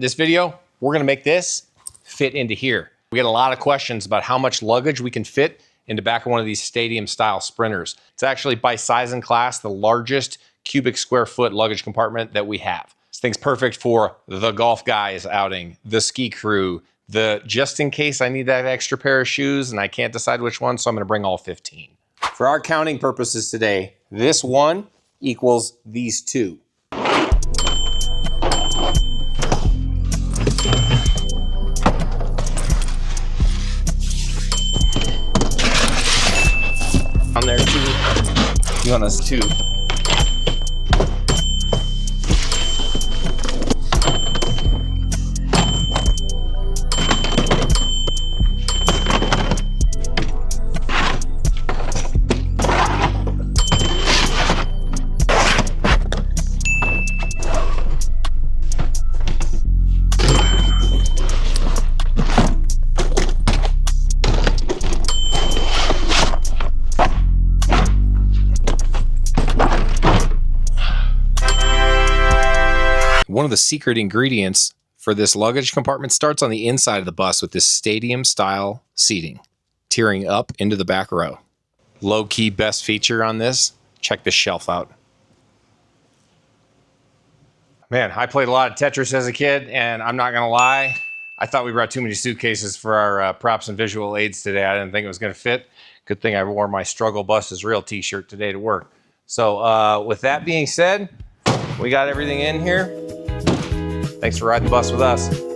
This video, we're gonna make this fit into here. We get a lot of questions about how much luggage we can fit in the back of one of these stadium style sprinters. It's actually by size and class, the largest cubic square foot luggage compartment that we have. This thing's perfect for the golf guys outing, the ski crew, the just in case I need that extra pair of shoes and I can't decide which one, so I'm gonna bring all 15. For our counting purposes today, this one equals these two. On there too. You want us two. One of the secret ingredients for this luggage compartment starts on the inside of the bus with this stadium style seating, tiering up into the back row. Low key best feature on this, check this shelf out. Man, I played a lot of Tetris as a kid, and I'm not gonna lie, I thought we brought too many suitcases for our props and visual aids today. I didn't think it was gonna fit. Good thing I wore my Struggle Bus is Real t-shirt today to work. So with that being said, we got everything in here. Thanks for riding the bus with us.